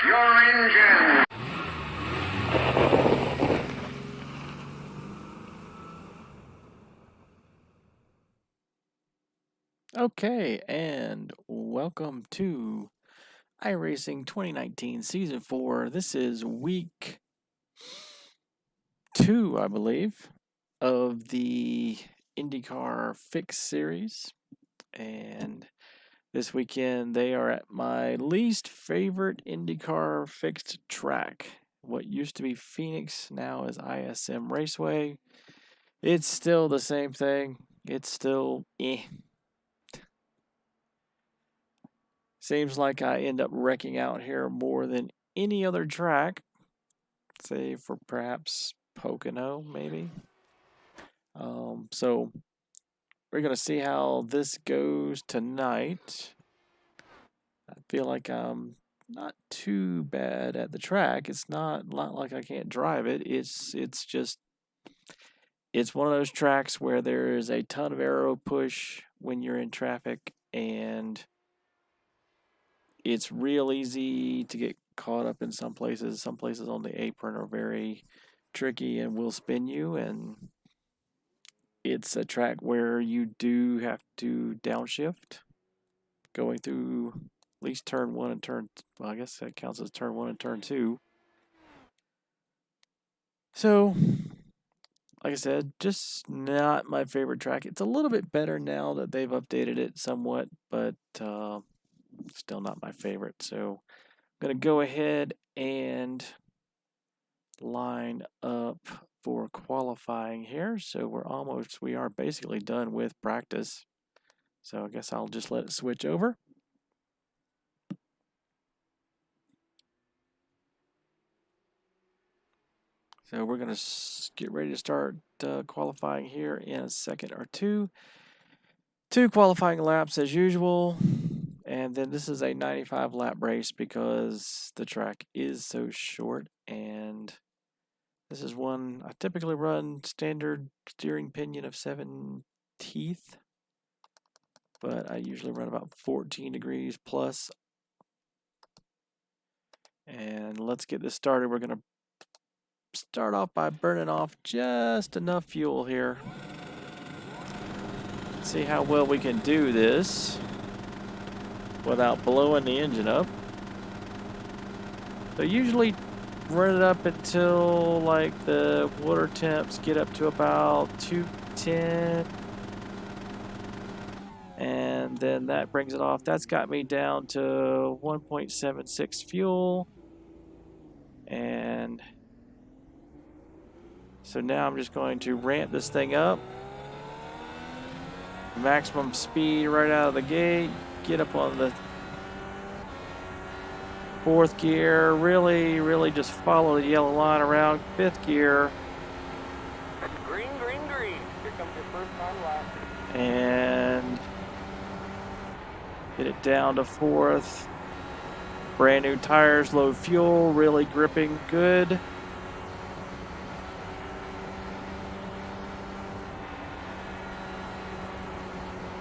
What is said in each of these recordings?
your engine. Okay, and welcome to iRacing 2019 Season 4. This is week 2, I believe, of the Indycar Fix Series. And this weekend, they are at my least favorite Indycar fixed track. What used to be Phoenix now is ISM Raceway. It's still the same thing. It's still Seems like I end up wrecking out here more than any other track, say for perhaps Pocono, maybe. So we're going to see how this goes tonight. I feel like I'm not too bad at the track. It's not like I can't drive it. It's one of those tracks where there is a ton of aero push when you're in traffic, and it's real easy to get caught up in some places. Some places on the apron are very tricky and will spin you, and it's a track where you do have to downshift going through at least turn 1 and turn, well, I guess that counts as turn 1 and turn 2. So, like I said, just not my favorite track. It's a little bit better now that they've updated it somewhat, but still not my favorite. So I'm going to go ahead and line up for qualifying here. So we are basically done with practice. So I guess I'll just let it switch over. So we're going to get ready to start qualifying here in a second or two. 2 qualifying laps as usual. And then this is a 95 lap race because the track is so short, and this is one I typically run standard steering pinion of 7 teeth, but I usually run about 14 degrees plus. And let's get this started. We're going to start off by burning off just enough fuel here. See how well we can do this without blowing the engine up. So usually run it up until like the water temps get up to about 210, and then that brings it off. That's got me down to 1.76 fuel, and so now I'm just going to ramp this thing up, maximum speed right out of the gate, get up on the 4th gear, really just follow the yellow line around 5th gear. Green, green, green. Here comes your first time lap. And get it down to 4th. Brand new tires, low fuel, really gripping good.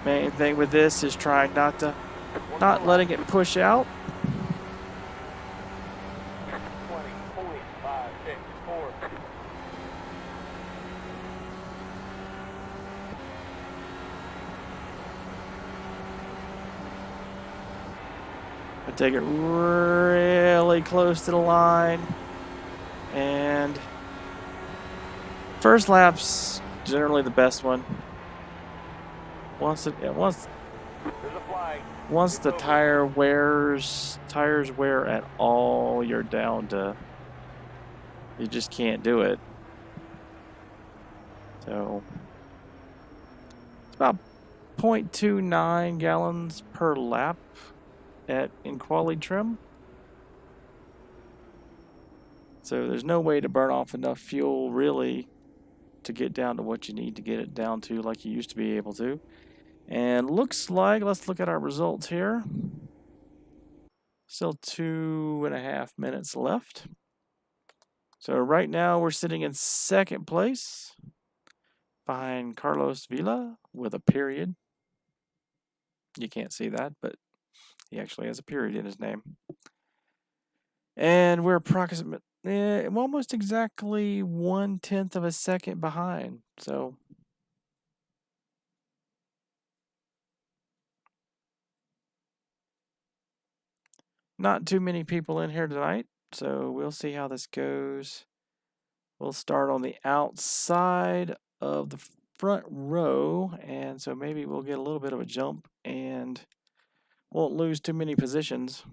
Main thing with this is trying not letting it push out. 20, 40, 5, 6, 4. I take it really close to the line, and first lap's generally the best one. Once the tires wear at all, you're down to, you just can't do it. So it's about 0.29 gallons per lap in quality trim. So there's no way to burn off enough fuel really to get down to what you need to get it down to like you used to be able to. And looks like, let's look at our results here. Still 2.5 minutes left. So right now we're sitting in 2nd place behind Carlos Vila with a period. You can't see that, but he actually has a period in his name. And we're almost exactly 1/10 of a second behind. So not too many people in here tonight. So we'll see how this goes. We'll start on the outside of the front row. And so maybe we'll get a little bit of a jump and won't lose too many positions.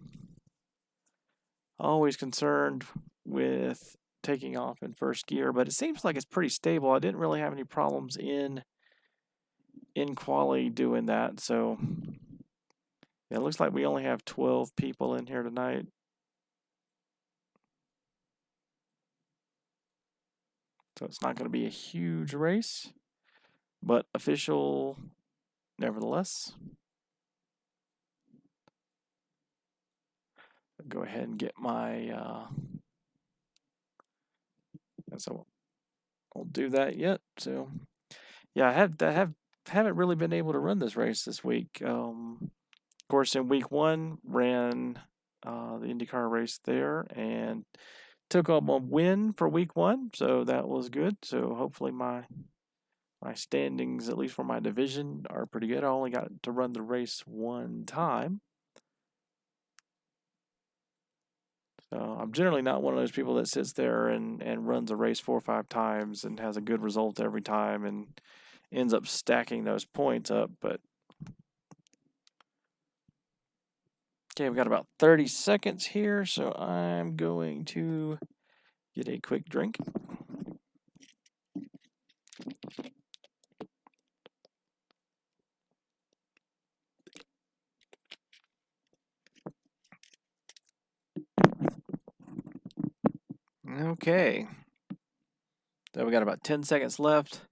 Always concerned with taking off in first gear, but it seems like it's pretty stable. I didn't really have any problems in quali doing that. So yeah, it looks like we only have 12 people in here tonight. So it's not going to be a huge race, but official nevertheless. I'll go ahead and get my so I'll do that yet. So yeah, I haven't really been able to run this race this week. Of course, in week 1 ran the IndyCar race there and took up a win for week 1, so that was good. So hopefully my standings, at least for my division, are pretty good. I only got to run the race 1 time. So I'm generally not one of those people that sits there and runs a race 4 or 5 times and has a good result every time and ends up stacking those points up. But okay, we've got about 30 seconds here, so I'm going to get a quick drink. Okay. So we got about 10 seconds left.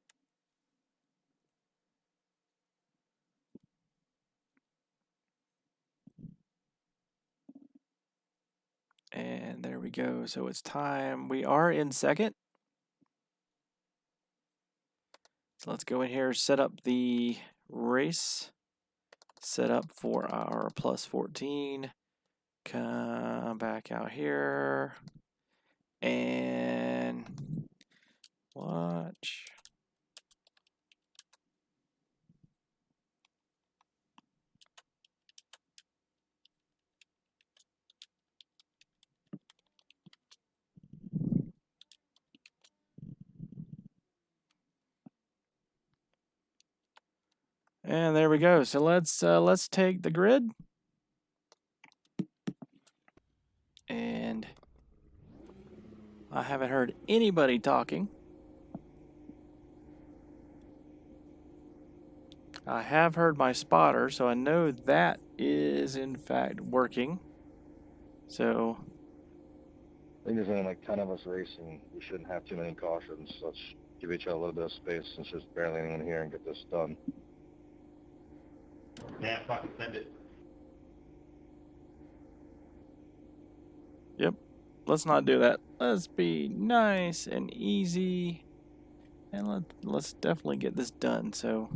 And there we go. So it's time. We are in second. So let's go in here, set up the race, set up for our plus 14. Come back out here and watch. And there we go. So let's take the grid. And I haven't heard anybody talking. I have heard my spotter, so I know that is in fact working. So I think there's only like 10 of us racing. We shouldn't have too many cautions. Let's give each other a little bit of space since there's barely anyone here and get this done. Yeah, fucking send it. Yep. Let's not do that. Let's be nice and easy. And let's definitely get this done. So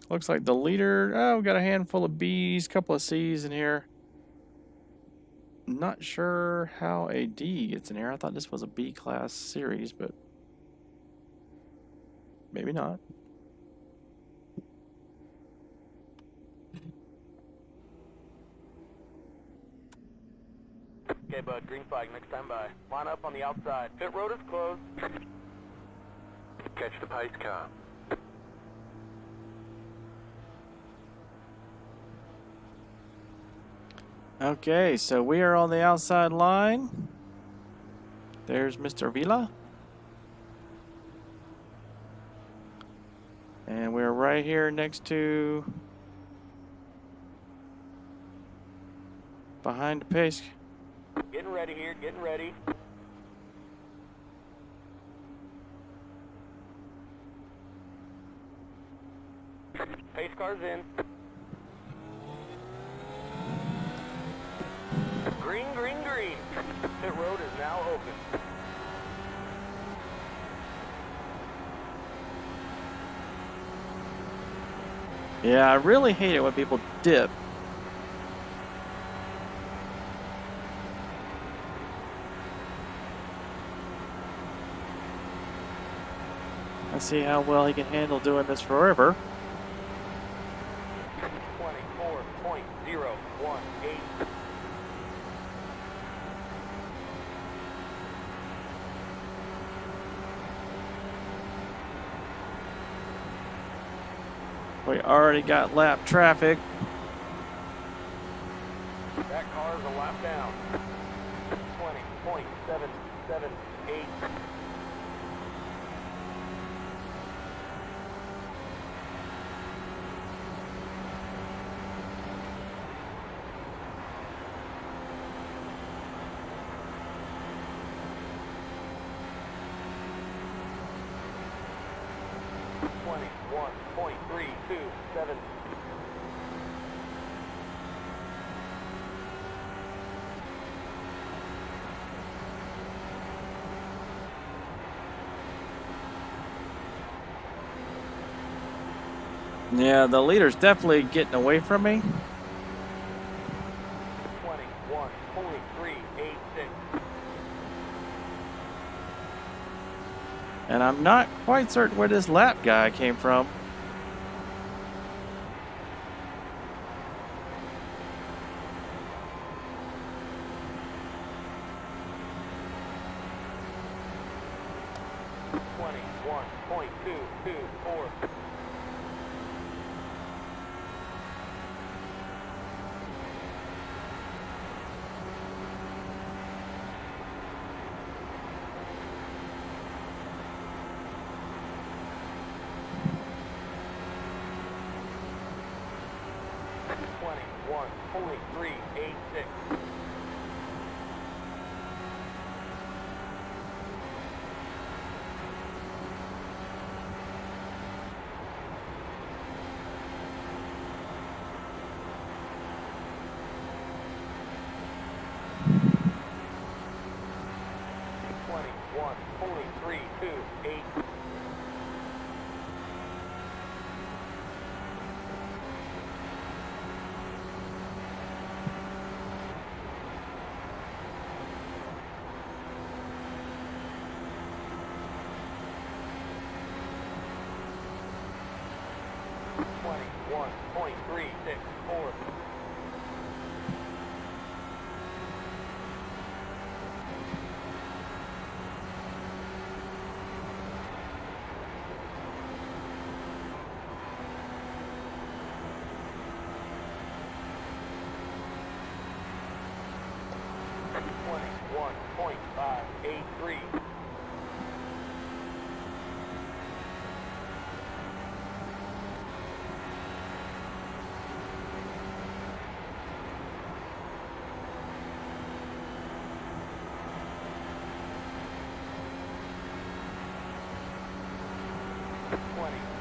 looks like the leader, oh, we got a handful of B's, couple of C's in here. Not sure how a D gets in here. I thought this was a B class series, but maybe not. Okay, bud, green flag next time by. Line up on the outside. Pit road is closed. Catch the pace car. Okay, so we are on the outside line. There's Mr. Vila. And we're right here next to behind the pace. Getting ready here, getting ready. Pace car's in. Green, green, green. Pit road is now open. Yeah, I really hate it when people dip see how well he can handle doing this forever. 24.018. We already got lap traffic. That car's a lap down. 20.778. .327. Yeah, the leader's definitely getting away from me. 21.386. And I'm not quite certain where this lap guy came from. .224. .386. .328. .364. .583.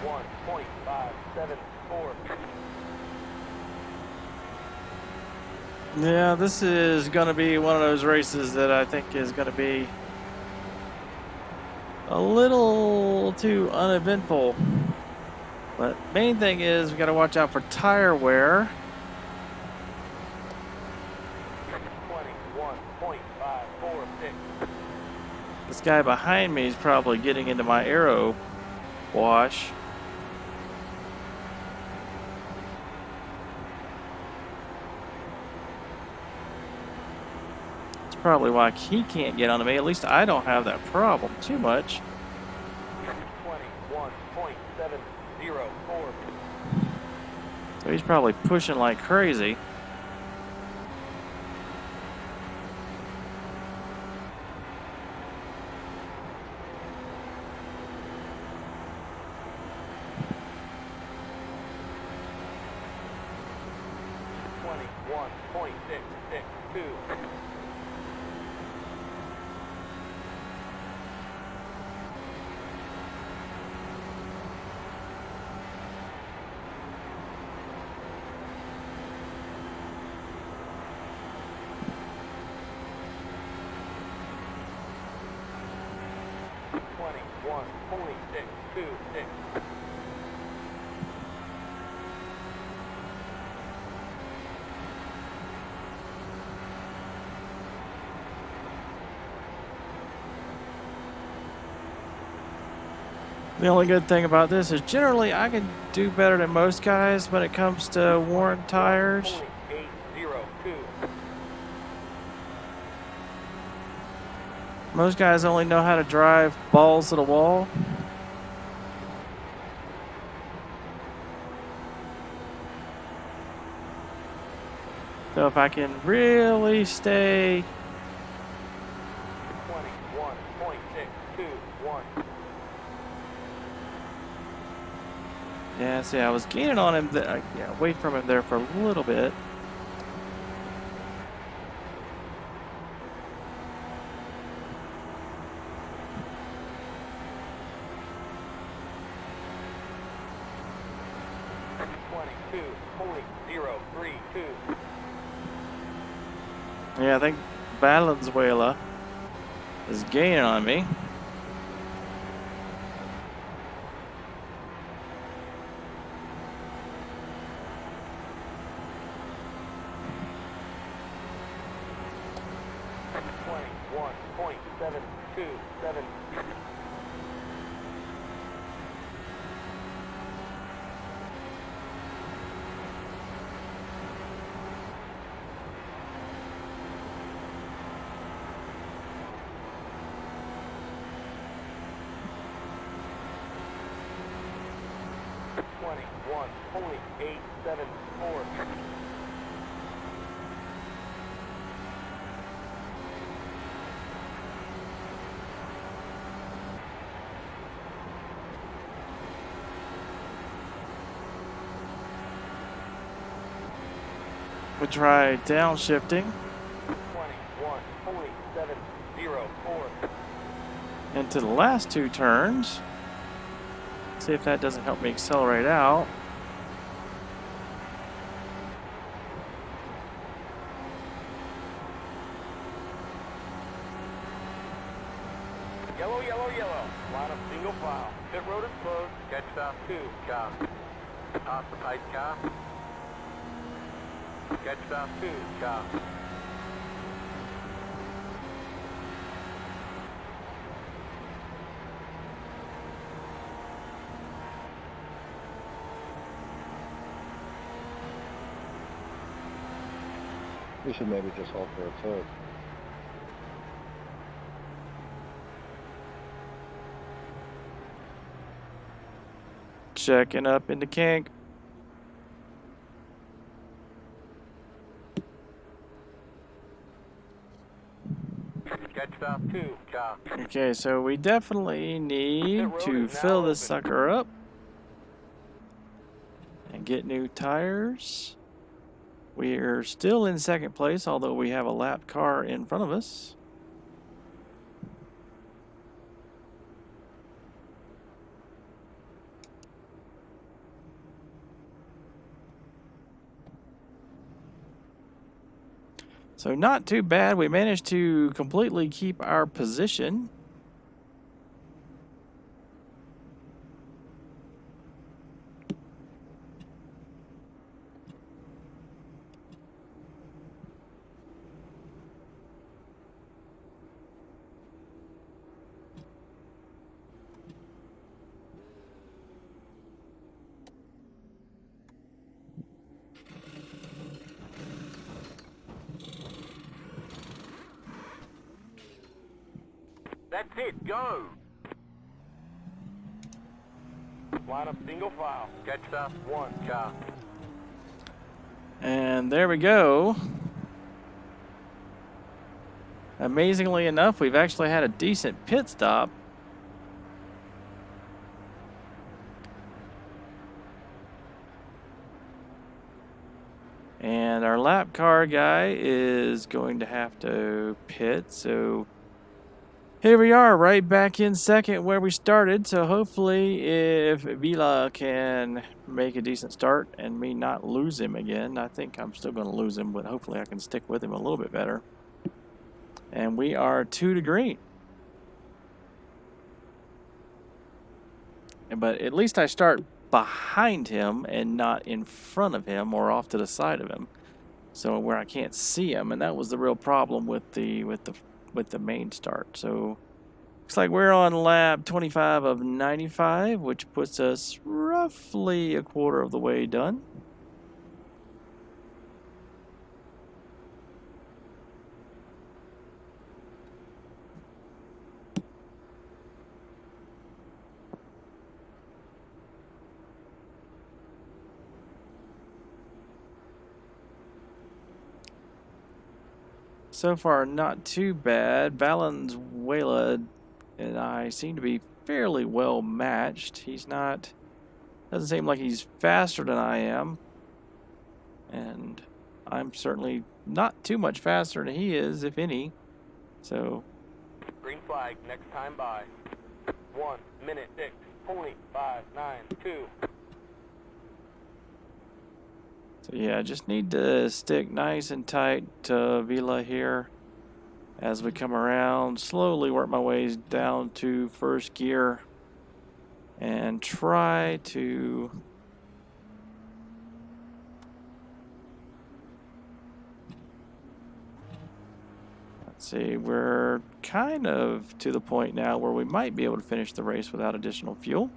.574. Yeah, this is going to be one of those races that I think is going to be a little too uneventful. But main thing is we got to watch out for tire wear. 21.546. This guy behind me is probably getting into my aero wash. It's probably why he can't get onto me. At least I don't have that problem too much. 21.704. So he's probably pushing like crazy. .662. .626. The only good thing about this is generally I can do better than most guys when it comes to worn tires. 802. Most guys only know how to drive balls to the wall. So if I can really stay 21.621. Yeah, see, I was gaining on him, yeah, away from him there for a little bit. Yeah, I think Valenzuela is gaining on me. We try downshifting. 21.704. Into the last two turns. See if that doesn't help me accelerate out. Yellow, yellow, yellow. Line of single file. Pit road is closed. Catch stop 2, car. Off the pipe, car. Catch stop 2, car. We should maybe just halt for a tow. Checking up into kink. Catch stop 2, car. Okay, so we definitely need to fill this sucker up and get new tires. We're still in second place, although we have a lapped car in front of us. So not too bad. We managed to completely keep our position. That's it, go! Line up single file. Catch stop 1, car. And there we go. Amazingly enough, we've actually had a decent pit stop. And our lap car guy is going to have to pit, so here we are, right back in second where we started. So hopefully if Vila can make a decent start and me not lose him again, I think I'm still going to lose him, but hopefully I can stick with him a little bit better. And we are 2 to green. But at least I start behind him and not in front of him or off to the side of him, so where I can't see him, and that was the real problem with the main start. So Looks like we're on lap 25 of 95, which puts us roughly a quarter of the way done. So far, not too bad. Valenzuela and I seem to be fairly well matched. He's not, doesn't seem like he's faster than I am. And I'm certainly not too much faster than he is, if any. So. Green flag, next time by. 1 minute 6.592. So yeah, just need to stick nice and tight to Vila here as we come around. Slowly work my way down to first gear and try to let's see, we're kind of to the point now where we might be able to finish the race without additional fuel.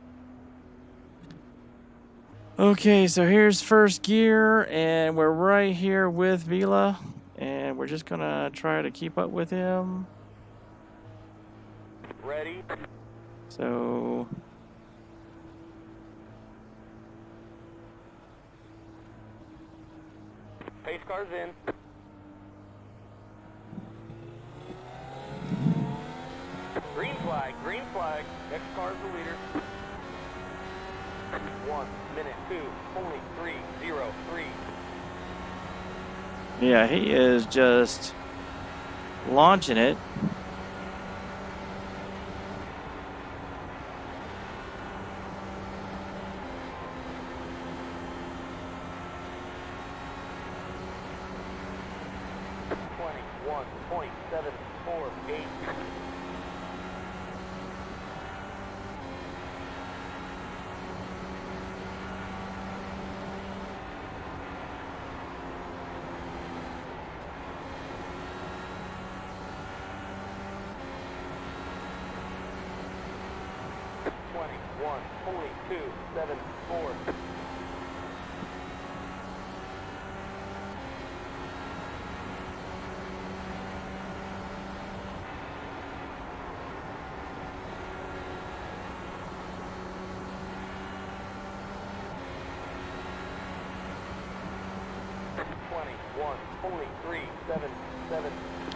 Okay, so here's first gear, and we're right here with Vila, and we're just gonna try to keep up with him. Ready? So Pace car's in. Green flag. Next car's the leader. 1 minute 2.303. yeah, he is just launching it.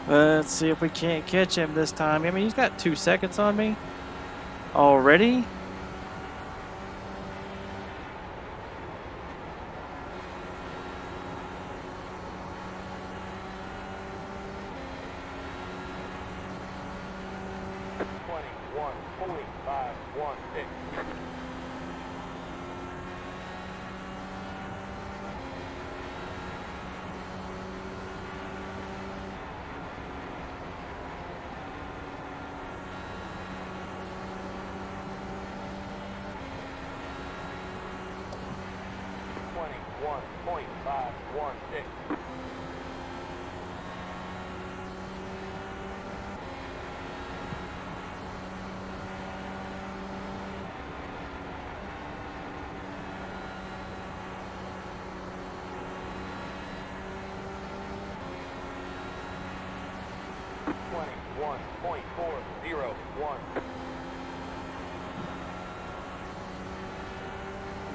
Let's see if we can't catch him this time. I mean, he's got 2 seconds on me already.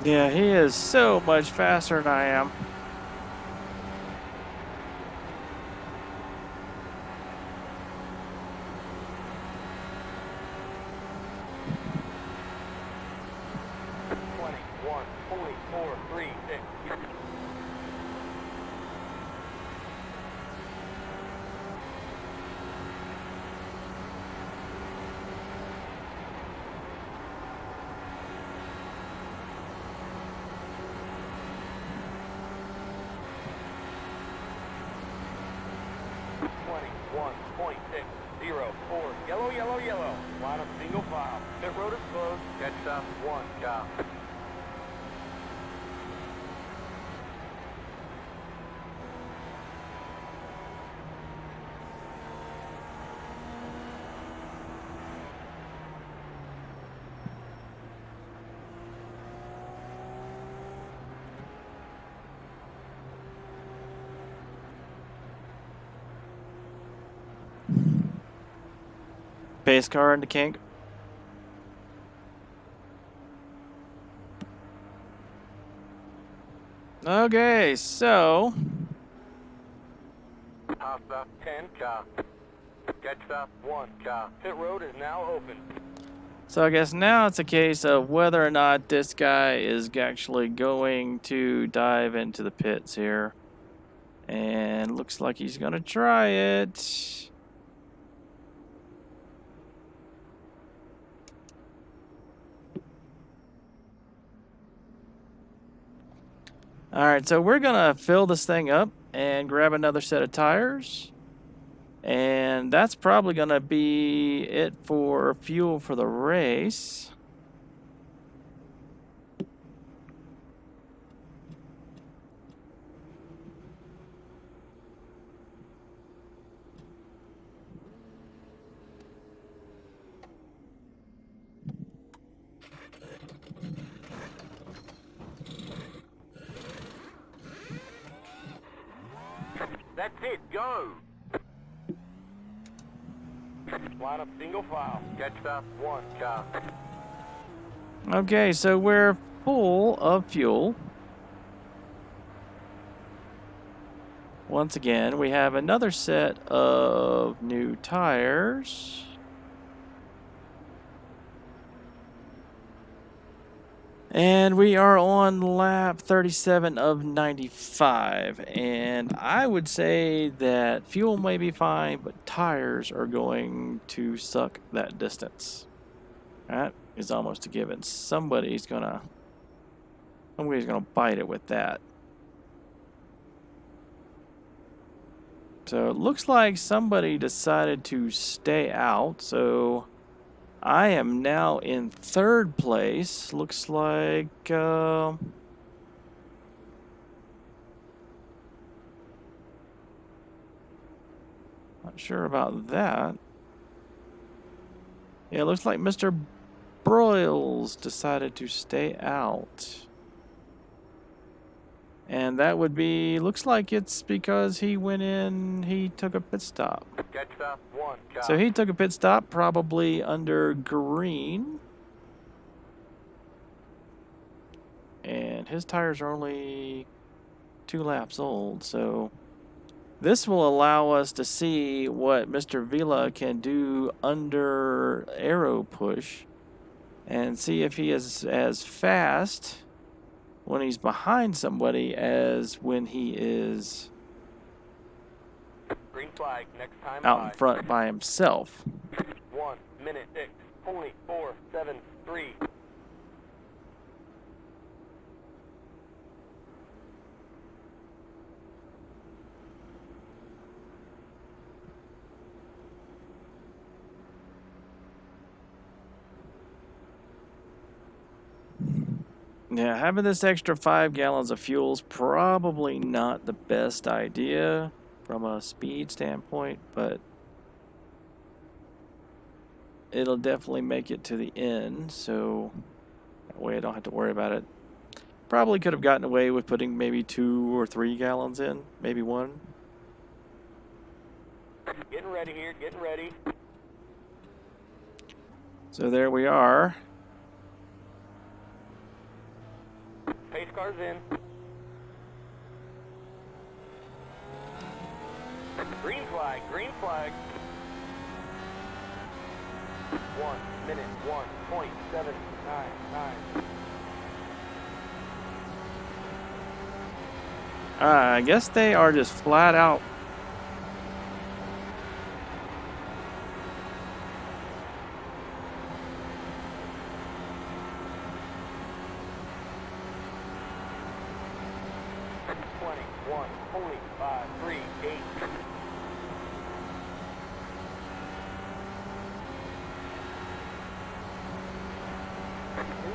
Yeah, he is so much faster than I am. Yellow. Line up single file. Pit road is closed. Catch stop 1, go. Pace car in the kink. Okay, so Top stop 10, car. Catch stop 1, car. Pit road is now open. I guess now it's a case of whether or not this guy is actually going to dive into the pits here. And looks like he's going to try it. Alright, so we're going to fill this thing up and grab another set of tires. And that's probably going to be it for fuel for the race. That's it, go! Line up single file. Catch stop 1, car. Okay, so we're full of fuel. Once again, we have another set of new tires. And we are on lap 37 of 95. And I would say that fuel may be fine, but tires are going to suck that distance. That is almost a given. Somebody's gonna bite it with that. So it looks like somebody decided to stay out. So I am now in third place. Looks like not sure about that. Yeah, it looks like Mr. Broyles decided to stay out. And that would be, looks like it's because he went in, he took a pit stop. Catch stop 1, car. So he took a pit stop, probably under green. And his tires are only 2 laps old, so this will allow us to see what Mr. Vila can do under aero push and see if he is as fast when he's behind somebody as when he is Green flag, next time out in front by himself. 1 minute 6.473. Yeah, having this extra 5 gallons of fuel is probably not the best idea from a speed standpoint, but it'll definitely make it to the end, so that way I don't have to worry about it. Probably could have gotten away with putting maybe 2 or 3 gallons in, maybe 1. Getting ready here, getting ready. So there we are. Pace car's in. Green flag, green flag. 1 minute 1.799. I guess they are just flat out.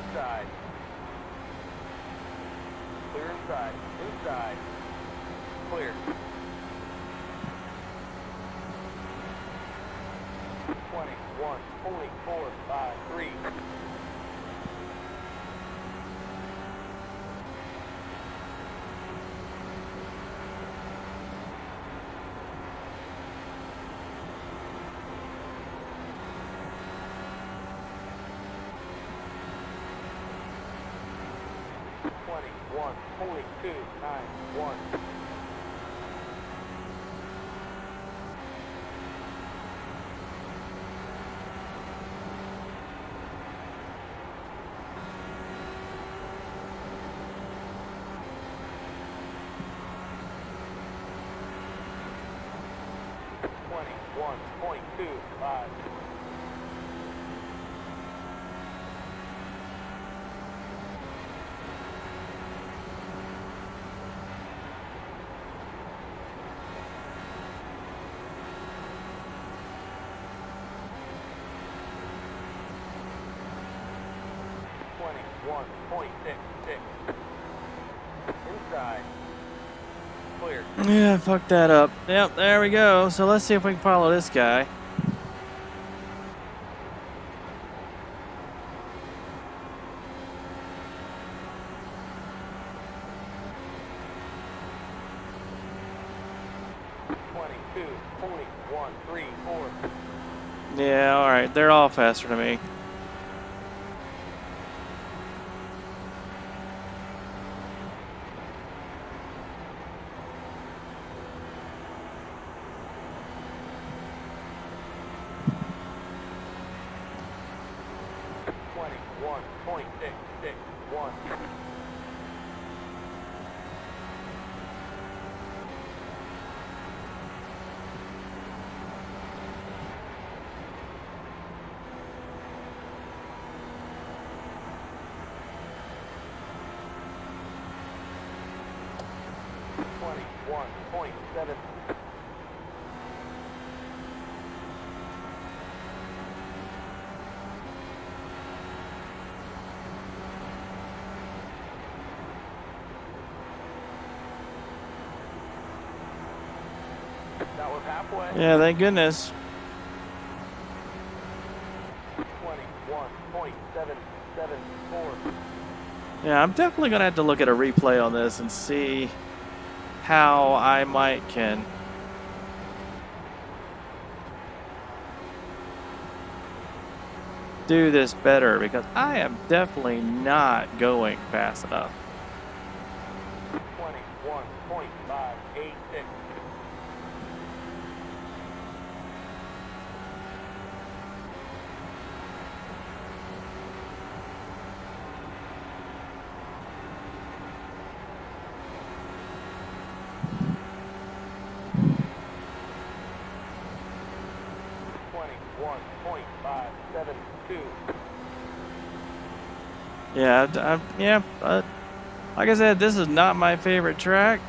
Inside. Clear inside. Inside. Clear. 21.453. 21.291. 21.25. Inside. Clear. Yeah, fuck that up. Yep, there we go. So let's see if we can follow this guy. Yeah, alright. They're all faster than me. That was halfway. Yeah, thank goodness. 21.774. Yeah, I'm definitely going to have to look at a replay on this and see how I can do this better, because I am definitely not going fast enough. 21.586. Yeah, like I said, this is not my favorite track.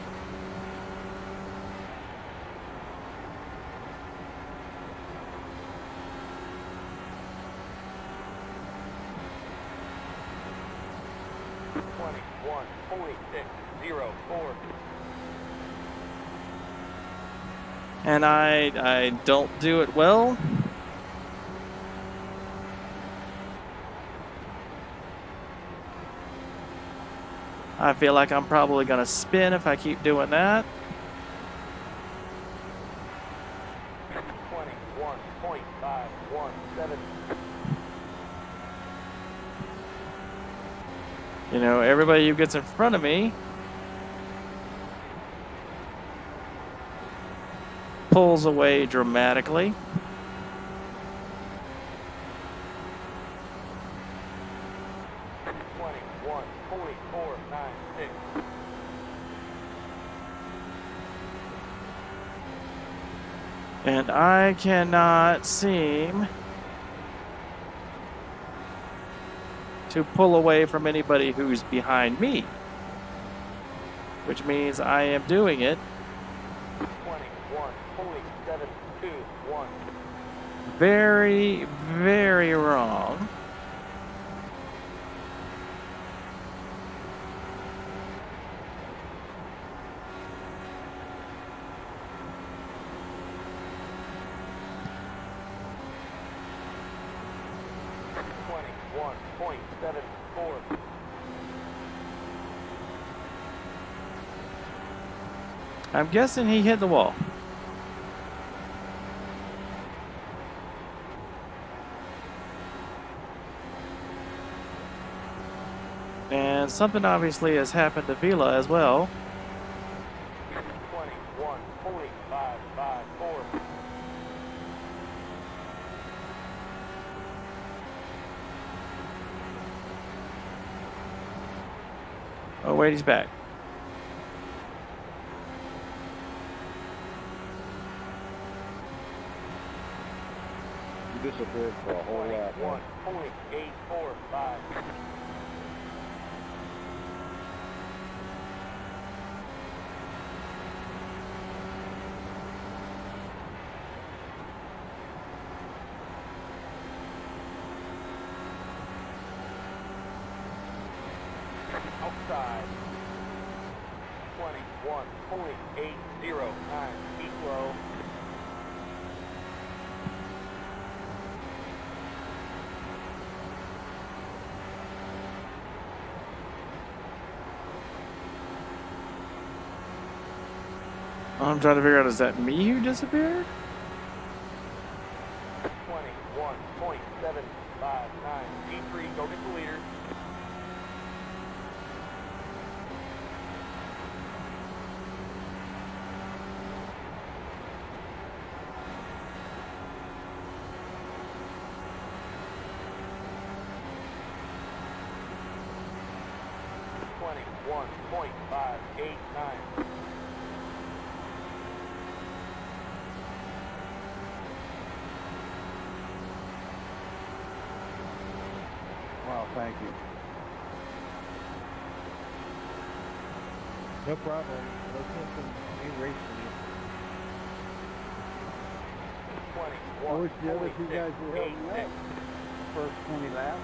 And I don't do it well. I feel like I'm probably going to spin if I keep doing that. 21.517. You know, everybody who gets in front of me pulls away dramatically. And I cannot seem to pull away from anybody who's behind me, which means I am doing it 21.721. very, very wrong. I'm guessing he hit the wall. And And something obviously has happened to Vila as well. 21.554. Oh, wait, he's back. You disappeared for a whole lap, man. 21.845. Outside. 21.809. Keep low. I'm trying to figure out, is that me who disappeared? 21.759. G3, go get the leader. .589. Wow, thank you. No problem. Let's get some new racing. I wish the other two guys would help me out. First 20 laps.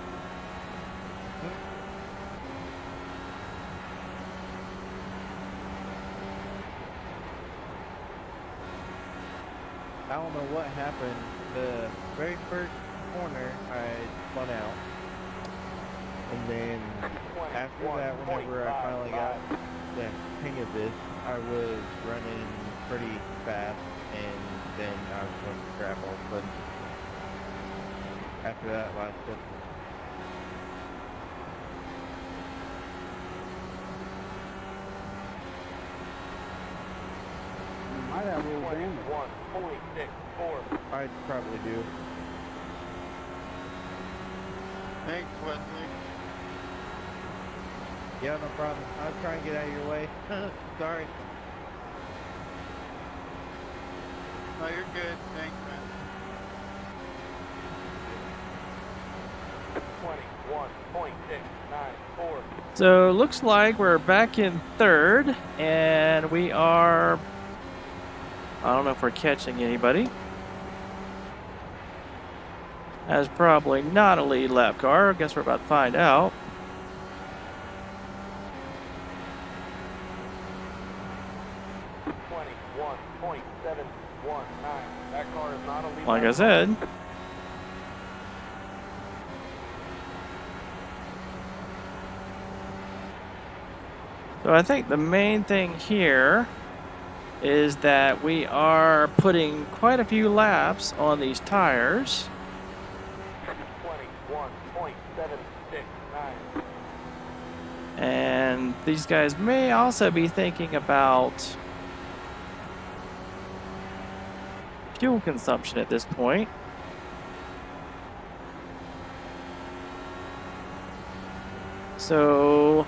I don't know what happened. The very first corner, I spun out. And then after that, whenever I finally got the hang of this, I was running pretty fast, and then I was going to scrap all of a sudden. After that last step. You might have a little damage. 21.64. I probably do. Thanks, Wesley. Yeah, no problem. I was trying to get out of your way. Sorry. No, you're good. Thanks, man. 21.694. So looks like we're back in third, and we are, I don't know if we're catching anybody. That's probably not a lead lap car. I guess we're about to find out. That car is not a lead Like lap I said. So I think the main thing here is that we are putting quite a few laps on these tires. 21.769. And these guys may also be thinking about fuel consumption at this point. So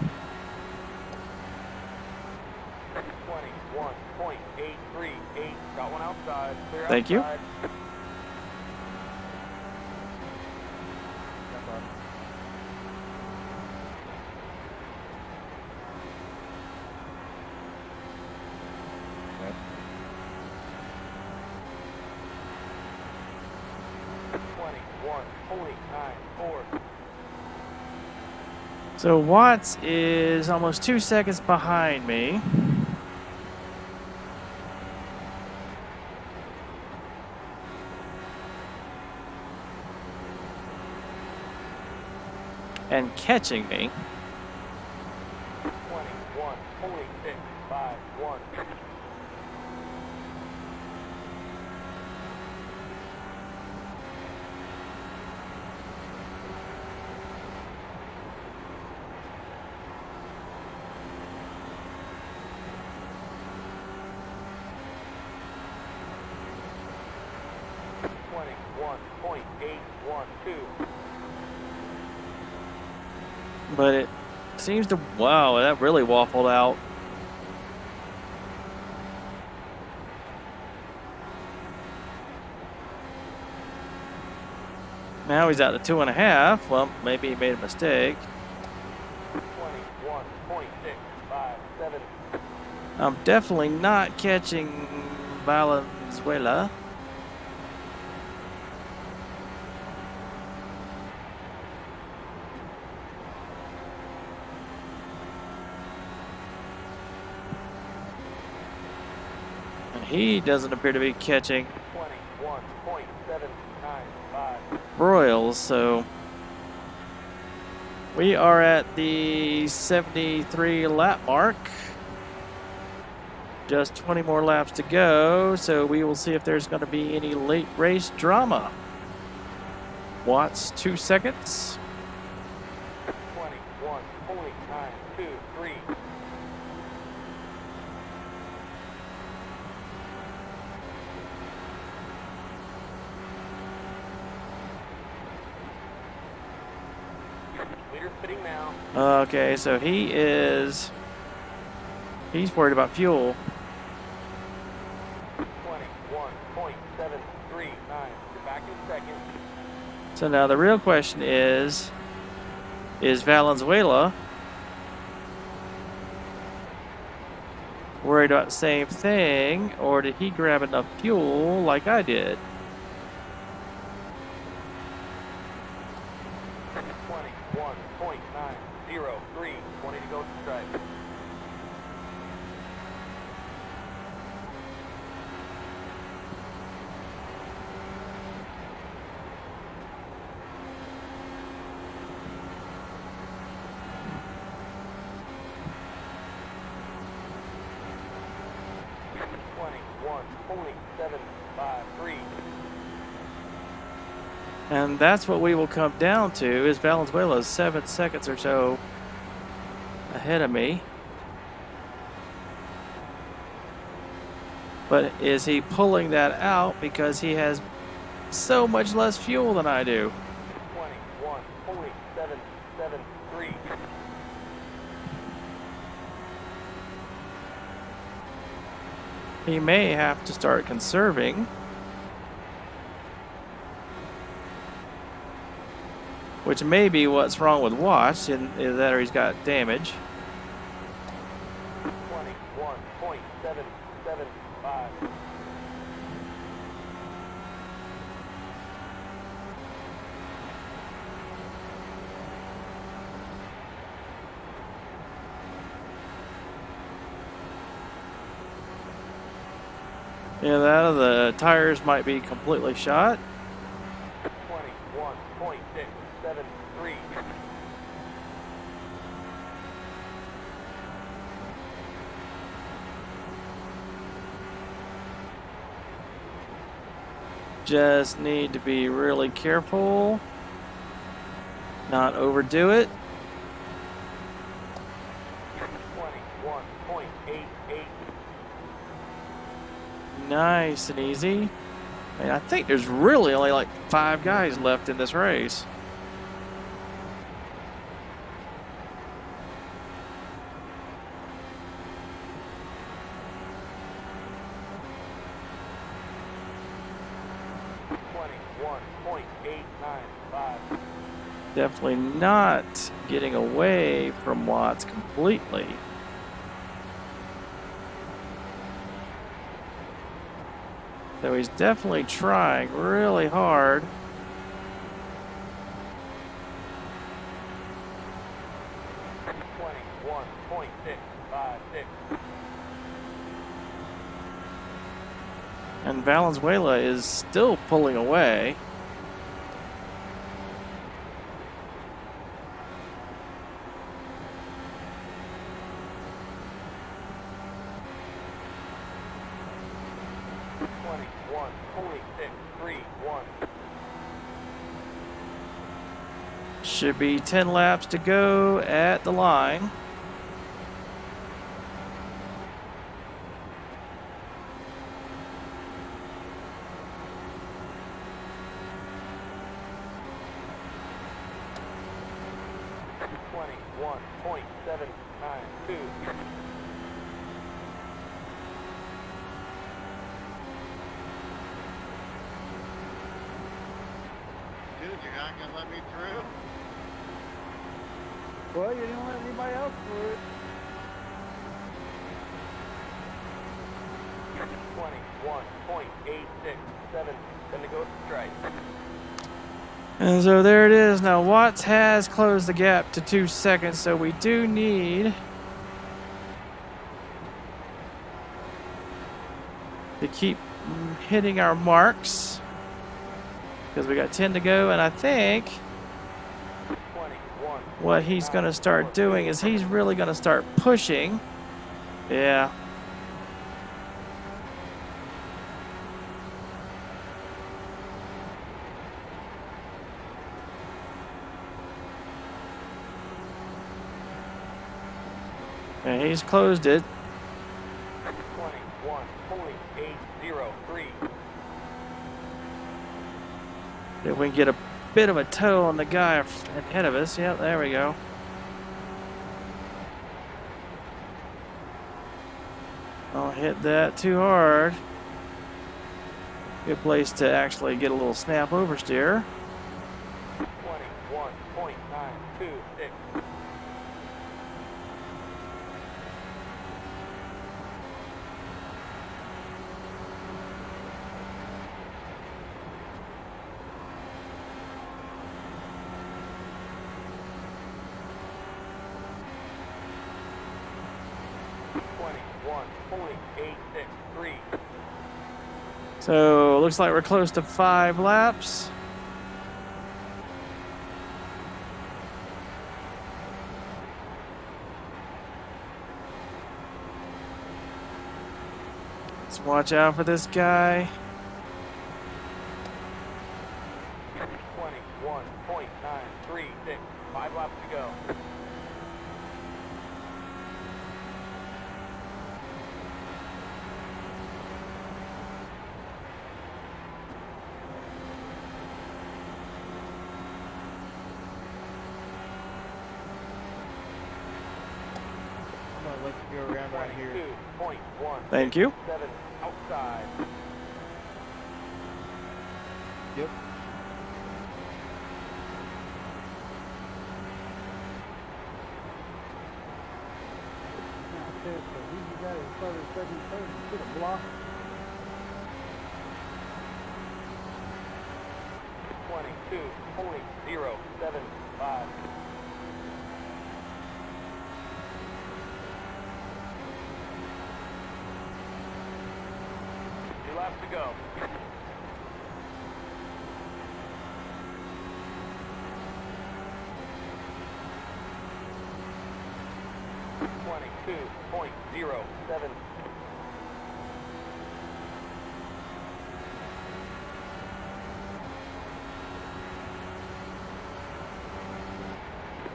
21.838. Got one outside. Clear Thank you. outside. No problem. So Watts is almost 2 seconds behind me. And catching me. 21.651. 21.812. But it seems to, wow, that really waffled out. Now he's out to 2.5. Well, maybe he made a mistake. 21.657. I'm definitely not catching Valenzuela. And he doesn't appear to be catching 21.795. Royals, so we are at the 73 lap mark. Just 20 more laps to go, so we will see if there's going to be any late race drama. Watts 2 seconds. 21.923. Leader spitting now. Okay, so he's worried about fuel. 21.739. You're back in second. So now the real question is Valenzuela worried about the same thing, or did he grab enough fuel like I did? 21.903. 20 to go to stripe. And that's what we will come down to, is Valenzuela is 7 seconds or so ahead of me. But is he pulling that out because he has so much less fuel than I do? 21.773. He may have to start conserving. Which may be what's wrong with Watts, in that or he's got damage. 21.775. Yeah, the tires might be completely shot. 21.673. Just need to be really careful, not overdo it. 21.88. Nice and easy. And I think there's really only like 5 guys left in this race. Definitely not getting away from Watts completely. So he's definitely trying really hard. And Valenzuela is still pulling away. Should be 10 laps to go at the line. 21.792. Dude, you're not gonna let me through? Well, you didn't let anybody else through it. 21.867. Then to go to strike. And so there it is. Now Watts has closed the gap to 2 seconds, so we do need to keep hitting our marks because we got 10 to go, and I think what he's going to start doing is he's really going to start pushing. Yeah. And he's closed it. 21.803. If we can get a bit of a toe on the guy ahead of us. Yep, there we go. Don't hit that too hard. Good place to actually get a little snap oversteer. 21.926. So looks like we're close to 5 laps. Let's watch out for this guy. 21.936. 5 laps to go. I'm gonna let you go around right here. 22.1. Thank you. 7 outside. Yep. Twenty-two point zero seven five. Two laps to go. Twenty-two point zero seven.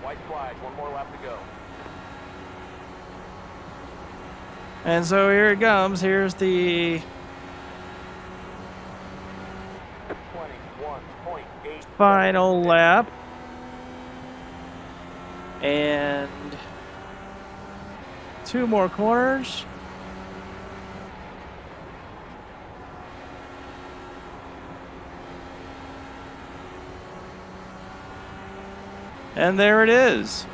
White flag, 1 more lap to go. And so here it comes. Here's the 21.8. final lap. And 2 more corners. And there it is.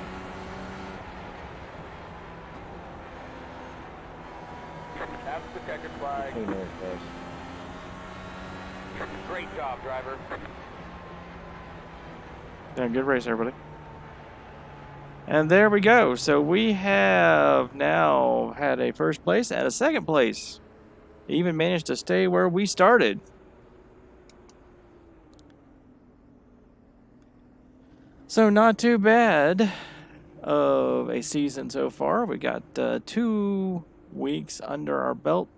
That's the checkered flag. Clean race, guys. Great job, driver. Yeah, good race, everybody. And there we go. So we have now had a first place and a second place. Even managed to stay where we started. So not too bad of a season so far. We got 2 weeks under our belt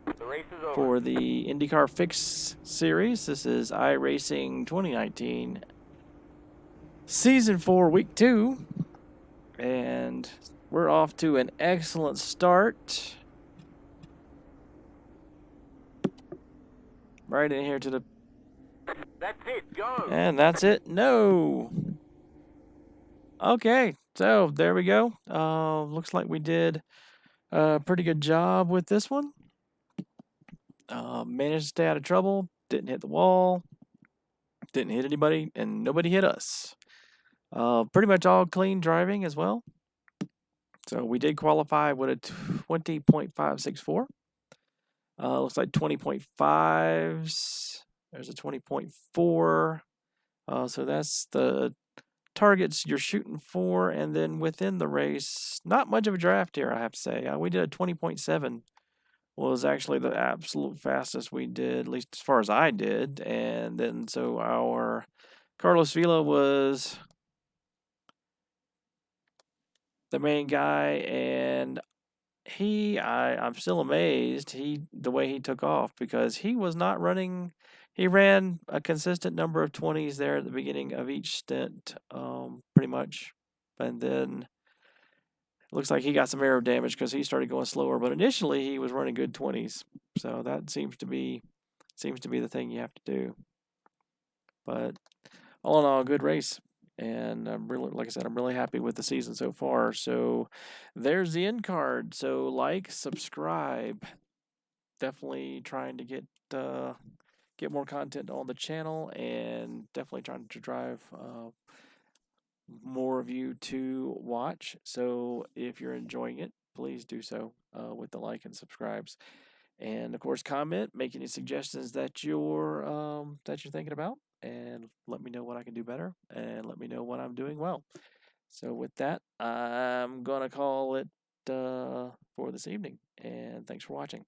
The race is over. for the Indycar Fix Series. This is iRacing 2019, Season 4, Week 2. And we're off to an excellent start. Right in here to the... That's it, go. And that's it. No. Okay. So there we go. Looks like we did a pretty good job with this one. Managed to stay out of trouble. Didn't hit the wall. Didn't hit anybody, and nobody hit us. Pretty much all clean driving as well. So we did qualify with a 20.564. Looks like 20.5s. There's a 20.4. So that's the targets you're shooting for. And then within the race, not much of a draft here, I have to say. We did a 20.7. Was actually the absolute fastest we did, at least as far as I did. And then so our Carlos Vila was the main guy, and I'm still amazed the way he took off, because he was not running. He ran a consistent number of 20s there at the beginning of each stint, pretty much, and then it looks like he got some aero damage because he started going slower. But initially he was running good 20s, so that seems to be the thing you have to do. But all in all, good race. And I'm really, like I said, I'm really happy with the season so far. So there's the end card. So like, subscribe. Definitely trying to get more content on the channel, and definitely trying to drive more of you to watch. So if you're enjoying it, please do so with the like and subscribes. And of course, comment, make any suggestions that you're thinking about, and let me know what I can do better, and let me know what I'm doing well. So with that, I'm gonna call it for this evening, and thanks for watching.